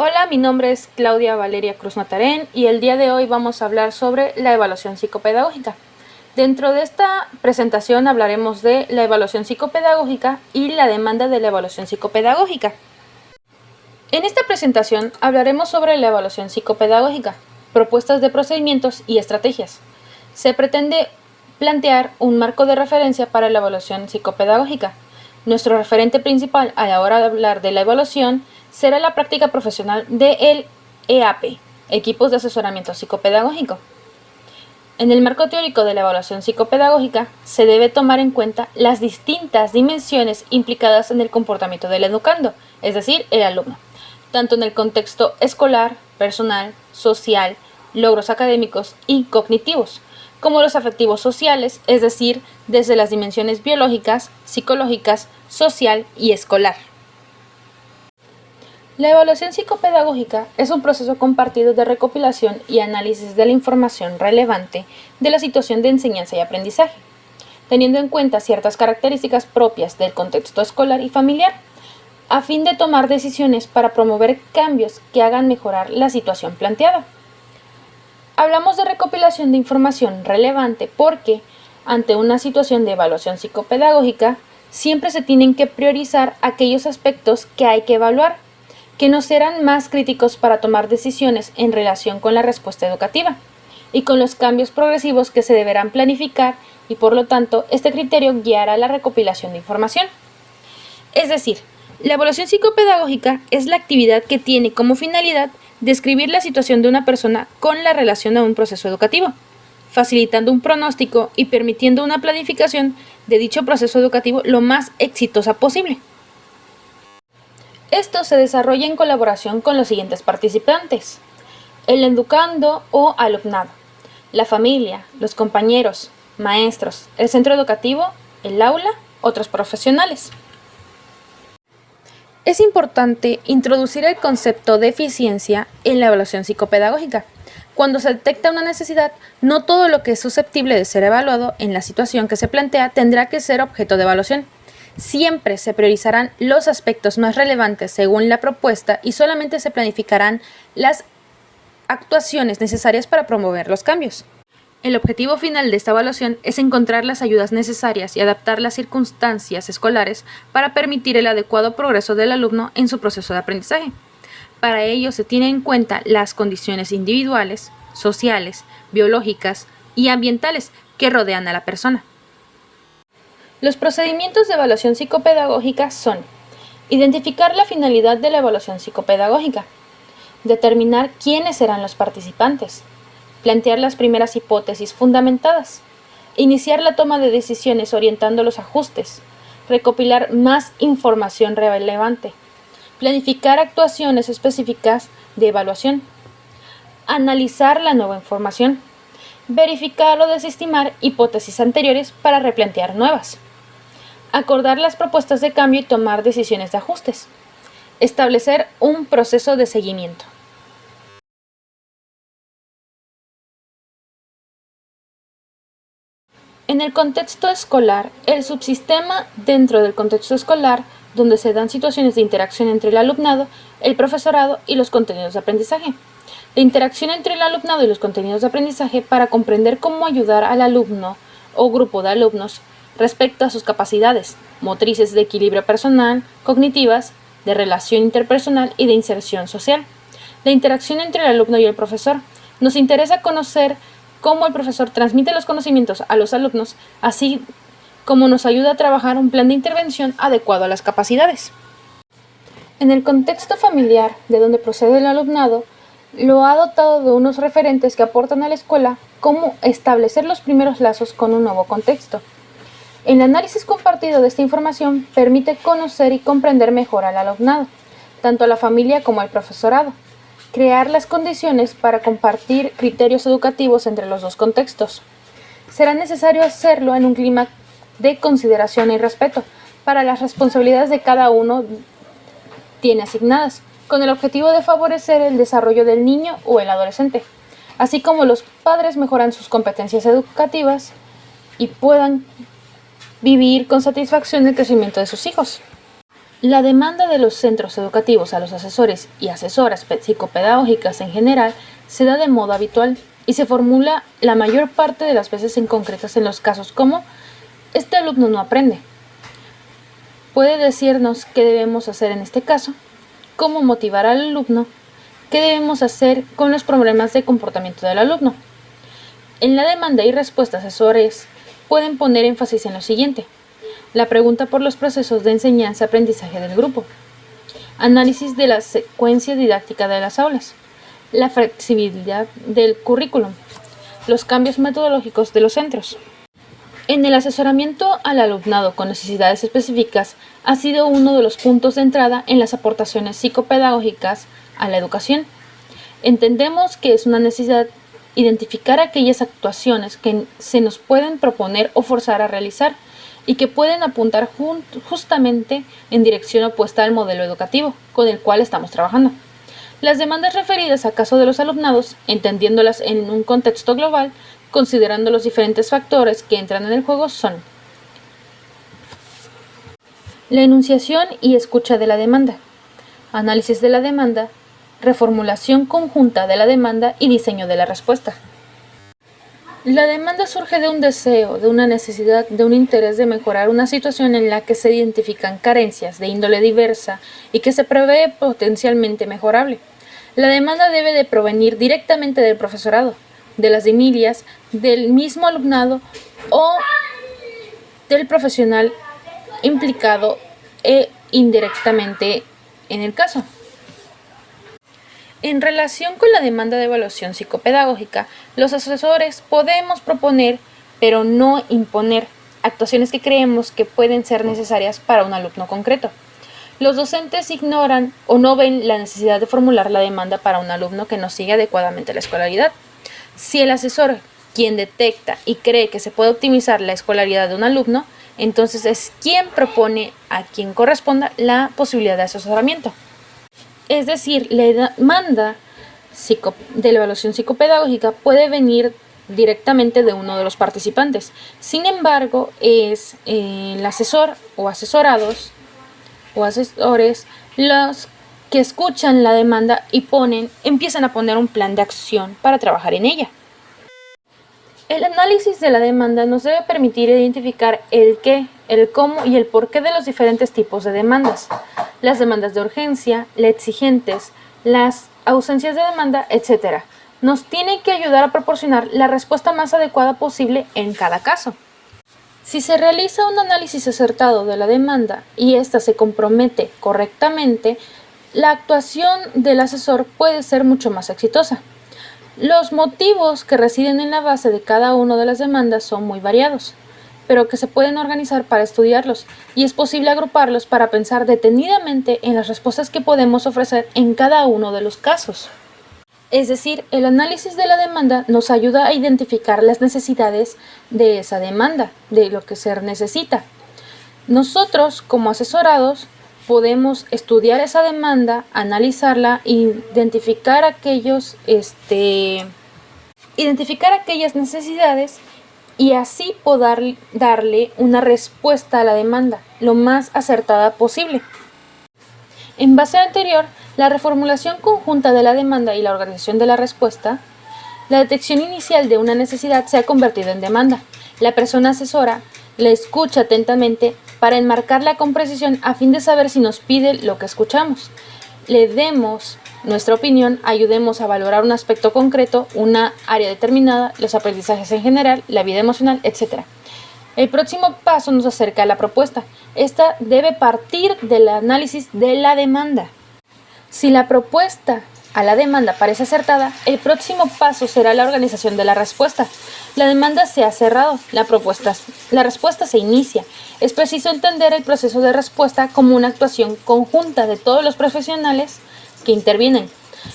Hola, mi nombre es Claudia Valeria Cruz Matarén y el día de hoy vamos a hablar sobre la evaluación psicopedagógica. Dentro de esta presentación hablaremos de la evaluación psicopedagógica y la demanda de la evaluación psicopedagógica. En esta presentación hablaremos sobre la evaluación psicopedagógica, propuestas de procedimientos y estrategias. Se pretende plantear un marco de referencia para la evaluación psicopedagógica. Nuestro referente principal a la hora de hablar de la evaluación será la práctica profesional del EAP, Equipos de Asesoramiento Psicopedagógico. En el marco teórico de la evaluación psicopedagógica se debe tomar en cuenta las distintas dimensiones implicadas en el comportamiento del educando, es decir, el alumno, tanto en el contexto escolar, personal, social, logros académicos y cognitivos, como los afectivos sociales, es decir, desde las dimensiones biológicas, psicológicas, social y escolar. La evaluación psicopedagógica es un proceso compartido de recopilación y análisis de la información relevante de la situación de enseñanza y aprendizaje, teniendo en cuenta ciertas características propias del contexto escolar y familiar, a fin de tomar decisiones para promover cambios que hagan mejorar la situación planteada. Hablamos de recopilación de información relevante porque, ante una situación de evaluación psicopedagógica, siempre se tienen que priorizar aquellos aspectos que hay que evaluar, que nos serán más críticos para tomar decisiones en relación con la respuesta educativa y con los cambios progresivos que se deberán planificar y por lo tanto este criterio guiará la recopilación de información. Es decir, la evaluación psicopedagógica es la actividad que tiene como finalidad describir la situación de una persona con la relación a un proceso educativo, facilitando un pronóstico y permitiendo una planificación de dicho proceso educativo lo más exitosa posible. Esto se desarrolla en colaboración con los siguientes participantes: el educando o alumnado, la familia, los compañeros, maestros, el centro educativo, el aula, otros profesionales. Es importante introducir el concepto de eficiencia en la evaluación psicopedagógica. Cuando se detecta una necesidad, no todo lo que es susceptible de ser evaluado en la situación que se plantea tendrá que ser objeto de evaluación. Siempre se priorizarán los aspectos más relevantes según la propuesta y solamente se planificarán las actuaciones necesarias para promover los cambios. El objetivo final de esta evaluación es encontrar las ayudas necesarias y adaptar las circunstancias escolares para permitir el adecuado progreso del alumno en su proceso de aprendizaje. Para ello se tienen en cuenta las condiciones individuales, sociales, biológicas y ambientales que rodean a la persona. Los procedimientos de evaluación psicopedagógica son: identificar la finalidad de la evaluación psicopedagógica, determinar quiénes serán los participantes, plantear las primeras hipótesis fundamentadas, iniciar la toma de decisiones orientando los ajustes, recopilar más información relevante, planificar actuaciones específicas de evaluación, analizar la nueva información, verificar o desestimar hipótesis anteriores para replantear nuevas, acordar las propuestas de cambio y tomar decisiones de ajustes, establecer un proceso de seguimiento. En el contexto escolar, el subsistema dentro del contexto escolar, donde se dan situaciones de interacción entre el alumnado, el profesorado y los contenidos de aprendizaje. La interacción entre el alumnado y los contenidos de aprendizaje para comprender cómo ayudar al alumno o grupo de alumnos respecto a sus capacidades motrices de equilibrio personal, cognitivas, de relación interpersonal y de inserción social. La interacción entre el alumno y el profesor. Nos interesa conocer cómo el profesor transmite los conocimientos a los alumnos, así como nos ayuda a trabajar un plan de intervención adecuado a las capacidades. En el contexto familiar de donde procede el alumnado, lo ha dotado de unos referentes que aportan a la escuela cómo establecer los primeros lazos con un nuevo contexto. El análisis compartido de esta información permite conocer y comprender mejor al alumnado, tanto a la familia como al profesorado, crear las condiciones para compartir criterios educativos entre los dos contextos. Será necesario hacerlo en un clima de consideración y respeto para las responsabilidades de cada uno tiene asignadas, con el objetivo de favorecer el desarrollo del niño o el adolescente, así como los padres mejoran sus competencias educativas y puedan vivir con satisfacción el crecimiento de sus hijos. La demanda de los centros educativos a los asesores y asesoras psicopedagógicas en general se da de modo habitual y se formula la mayor parte de las veces en concretas en los casos como este alumno no aprende. Puede decirnos qué debemos hacer en este caso, cómo motivar al alumno, qué debemos hacer con los problemas de comportamiento del alumno. En la demanda y respuesta asesores pueden poner énfasis en lo siguiente: la pregunta por los procesos de enseñanza-aprendizaje del grupo, análisis de la secuencia didáctica de las aulas, la flexibilidad del currículum, los cambios metodológicos de los centros. En el asesoramiento al alumnado con necesidades específicas ha sido uno de los puntos de entrada en las aportaciones psicopedagógicas a la educación. Entendemos que es una necesidad identificar aquellas actuaciones que se nos pueden proponer o forzar a realizar y que pueden apuntar justamente en dirección opuesta al modelo educativo con el cual estamos trabajando. Las demandas referidas a caso de los alumnados, entendiéndolas en un contexto global, considerando los diferentes factores que entran en el juego, son la enunciación y escucha de la demanda, análisis de la demanda, reformulación conjunta de la demanda y diseño de la respuesta. La demanda surge de un deseo, de una necesidad, de un interés de mejorar una situación en la que se identifican carencias de índole diversa y que se prevé potencialmente mejorable. La demanda debe de provenir directamente del profesorado, de las familias, del mismo alumnado o del profesional implicado e indirectamente en el caso. En relación con la demanda de evaluación psicopedagógica, los asesores podemos proponer, pero no imponer, actuaciones que creemos que pueden ser necesarias para un alumno concreto. Los docentes ignoran o no ven la necesidad de formular la demanda para un alumno que no sigue adecuadamente la escolaridad. Si el asesor, quien detecta y cree que se puede optimizar la escolaridad de un alumno, entonces es quien propone a quien corresponda la posibilidad de asesoramiento. Es decir, la demanda de la evaluación psicopedagógica puede venir directamente de uno de los participantes. Sin embargo, es el asesor o asesorados o asesores los que escuchan la demanda y empiezan a poner un plan de acción para trabajar en ella. El análisis de la demanda nos debe permitir identificar el qué, el cómo y el porqué de los diferentes tipos de demandas. Las demandas de urgencia, las exigentes, las ausencias de demanda, etc. Nos tiene que ayudar a proporcionar la respuesta más adecuada posible en cada caso. Si se realiza un análisis acertado de la demanda y ésta se compromete correctamente, la actuación del asesor puede ser mucho más exitosa. Los motivos que residen en la base de cada una de las demandas son muy variados, pero que se pueden organizar para estudiarlos y es posible agruparlos para pensar detenidamente en las respuestas que podemos ofrecer en cada uno de los casos. Es decir, el análisis de la demanda nos ayuda a identificar las necesidades de esa demanda, de lo que se necesita. Nosotros, como asesorados, podemos estudiar esa demanda, analizarla, identificar aquellas necesidades y así poder darle una respuesta a la demanda lo más acertada posible. En base a lo anterior, la reformulación conjunta de la demanda y la organización de la respuesta, la detección inicial de una necesidad se ha convertido en demanda. La persona asesora la escucha atentamente para enmarcarla con precisión a fin de saber si nos pide lo que escuchamos. Le demos nuestra opinión, ayudemos a valorar un aspecto concreto, una área determinada, los aprendizajes en general, la vida emocional, etc. El próximo paso nos acerca a la propuesta. Esta debe partir del análisis de la demanda. Si la propuesta a la demanda parece acertada, el próximo paso será la organización de la respuesta. La demanda se ha cerrado, la respuesta se inicia. Es preciso entender el proceso de respuesta como una actuación conjunta de todos los profesionales que intervienen.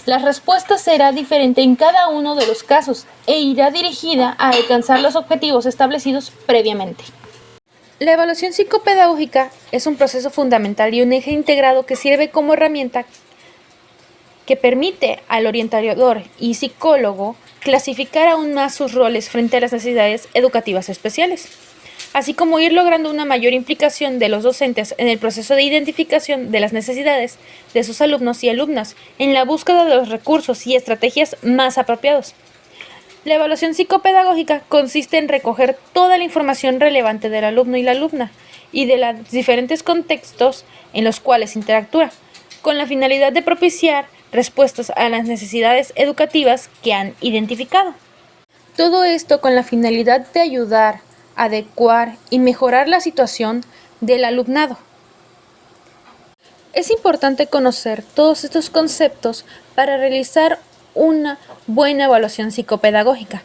La respuesta será diferente en cada uno de los casos e irá dirigida a alcanzar los objetivos establecidos previamente. La evaluación psicopedagógica es un proceso fundamental y un eje integrado que sirve como herramienta que permite al orientador y psicólogo clasificar aún más sus roles frente a las necesidades educativas especiales. así como ir logrando una mayor implicación de los docentes en el proceso de identificación de las necesidades de sus alumnos y alumnas en la búsqueda de los recursos y estrategias más apropiados. La evaluación psicopedagógica consiste en recoger toda la información relevante del alumno y la alumna y de los diferentes contextos en los cuales interactúa, con la finalidad de propiciar respuestas a las necesidades educativas que han identificado. Todo esto con la finalidad de ayudar, adecuar y mejorar la situación del alumnado. Es importante conocer todos estos conceptos para realizar una buena evaluación psicopedagógica.